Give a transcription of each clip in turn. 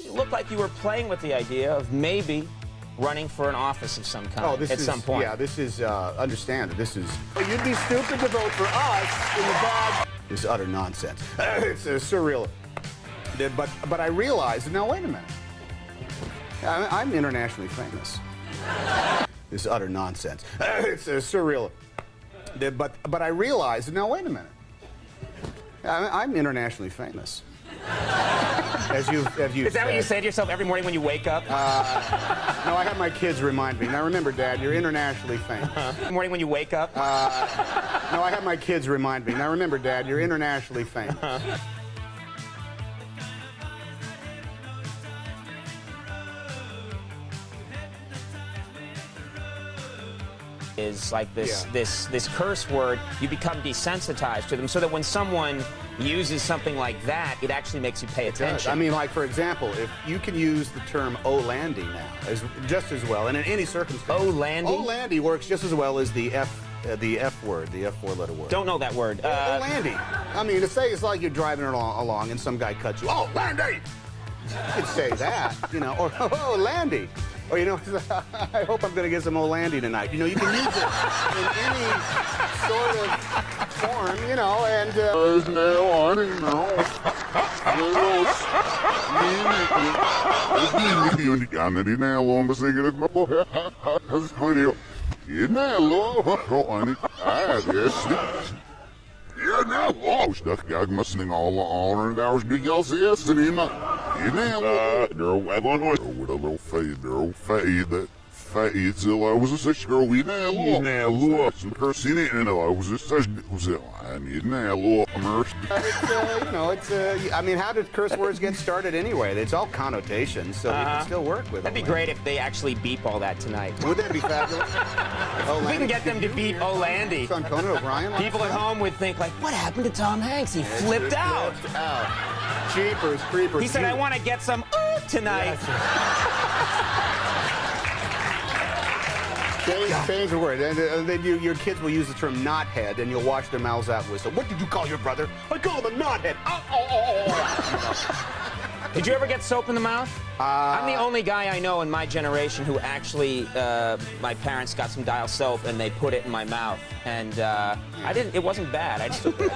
you looked like you were playing with the idea of maybe running for an office of some kind at some point. Yeah, this is, understand that this is... You'd be stupid to vote for us in the bad... This is utter nonsense. It's surreal. But I realized, now wait a minute. I'm internationally famous. This is utter nonsense. It's surreal. But I realized, now wait a minute. I'm internationally famous. As you've Is that what you say to yourself every morning when you wake up? No, I have my kids remind me. Now remember, Dad, you're internationally famous. Every morning when you wake up? No, I have my kids remind me. Now remember, Dad, you're internationally famous. Is like this curse word, you become desensitized to them, so that when someone uses something like that, it actually makes you pay attention. I mean, like, for example, if you can use the term "Olandy" now, just as well, and in any circumstance. Olandy? Olandy works just as well as the F word, the F four-letter word. Don't know that word. Olandy. I mean, to say it's like you're driving along and some guy cuts you. Oh, Landy! You could say that, you know, or oh, Landy. Or, you know, I hope I'm going to get some Olandy tonight. You know, you can use it in any sort of form, you know, and... you know, I mean, how did curse words get started anyway? It's all connotations, so you can still work with them. That'd be great if they actually beep all that tonight. Would that be fabulous? We can get them to beep Olandy. It's on Conan O'Brien. People at home would think, like, what happened to Tom Hanks? He flipped out. Jeepers, creepers. He said, I want to get some tonight. Change the word. And then your kids will use the term knothead, and you'll watch their mouths out and whistle. What did you call your brother? I call him a knothead. Did you ever get soap in the mouth? I'm the only guy I know in my generation who actually, my parents got some dial soap and they put it in my mouth. And it wasn't bad. I just took it.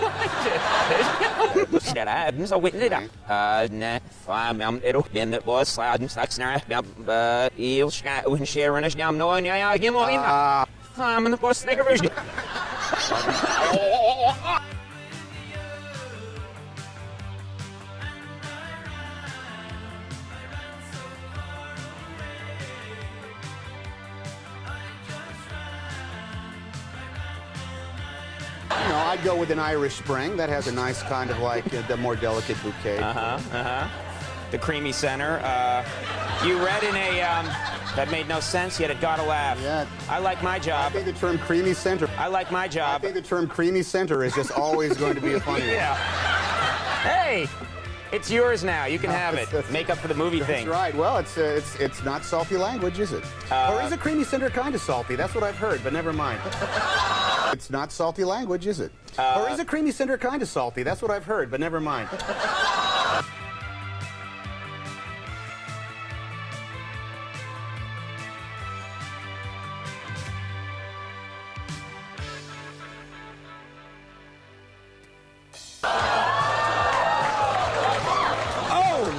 You know, I'd go with an Irish Spring. That has a nice kind of like the more delicate bouquet. The creamy center. You read in a, that made no sense, yet it got a laugh. Yeah. I like my job. I think the term creamy center. I like my job. I think the term creamy center is just always going to be a funny one. Yeah. Hey! It's yours now. You can have it. Make up for the movie thing. That's right. Well, it's not salty language, is it? Or is a creamy center kind of salty? That's what I've heard, but never mind. It's not salty language, is it? Or is a creamy center kind of salty? That's what I've heard, but never mind.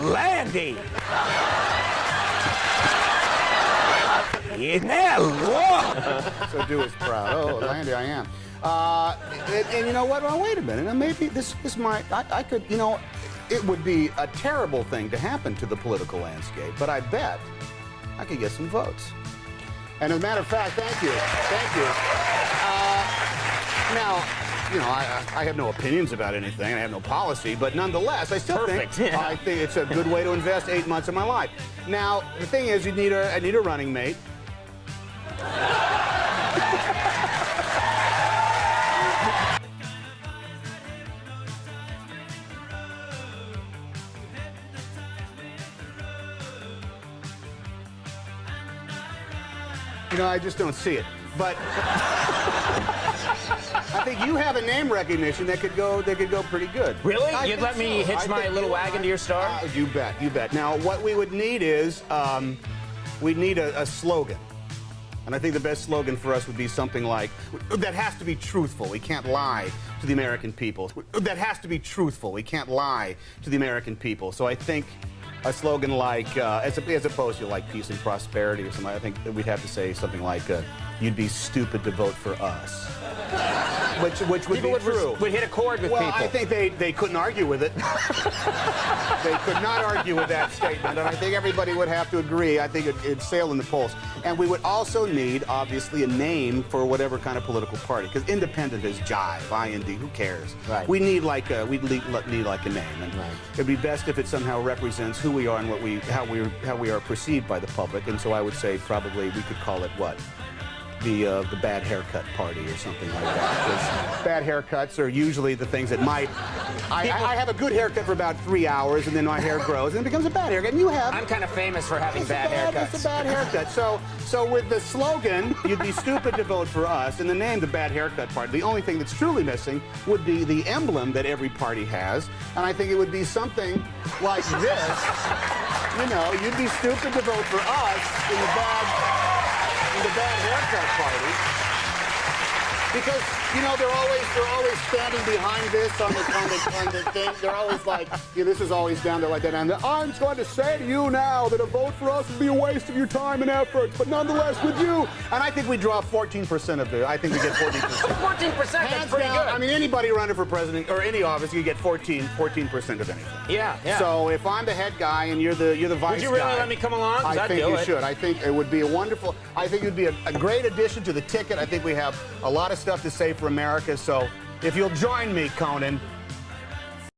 Landy! So do us proud. Oh, Landy, I am. And you know what? Well, wait a minute. Now, maybe this might... I could, you know, it would be a terrible thing to happen to the political landscape, but I bet I could get some votes. And as a matter of fact, thank you. Thank you. Now... You know, I have no opinions about anything. I have no policy, but nonetheless, I still think I think it's a good way to invest 8 months of my life. Now, the thing is, I need a running mate. You know, I just don't see it. But I think you have a name recognition that could go pretty good. Really? I You'd think let me so. hitch my little wagon to your star? You bet, you bet. Now, what we would need is, we'd need a slogan. And I think the best slogan for us would be something like, that has to be truthful. We can't lie to the American people. That has to be truthful. We can't lie to the American people. So I think a slogan like, as opposed to like peace and prosperity or something, I think that we'd have to say something like, you'd be stupid to vote for us. Which would be true. Would hit a chord with well, people. I think they couldn't argue with it. They could not argue with that statement, and I think everybody would have to agree. I think it'd sail in the polls. And we would also need, obviously, a name for whatever kind of political party, because independent is jive, I-N-D, who cares? Right. We need like a need like a name, and it'd be best if it somehow represents who we are and how we are perceived by the public. And so I would say probably we could call it what? The bad haircut party or something like that. Because bad haircuts are usually the things that might... I have a good haircut for about 3 hours, and then my hair grows, and it becomes a bad haircut. And you have... I'm kind of famous for having bad haircuts. It's a bad haircut. So with the slogan, you'd be stupid to vote for us, and the name, the bad haircut party, the only thing that's truly missing would be the emblem that every party has, and I think it would be something like this. You know, you'd be stupid to vote for us in the bad haircut party. Because, you know, they're always standing behind this on the thing. They're always like, yeah, this is always down there like that. And I'm going to say to you now that a vote for us would be a waste of your time and effort, but nonetheless with you. And I think we draw 14% of the, I think we get 14%. 14%, that's pretty good. I mean, anybody running for president or any office, you get 14% of anything. Yeah, yeah. So if I'm the head guy and you're the vice guy. Would you really let me come along? I think you should. I think it would be a wonderful, I think it would be a great addition to the ticket. I think we have a lot of stuff to say for America. So if you'll join me, Conan,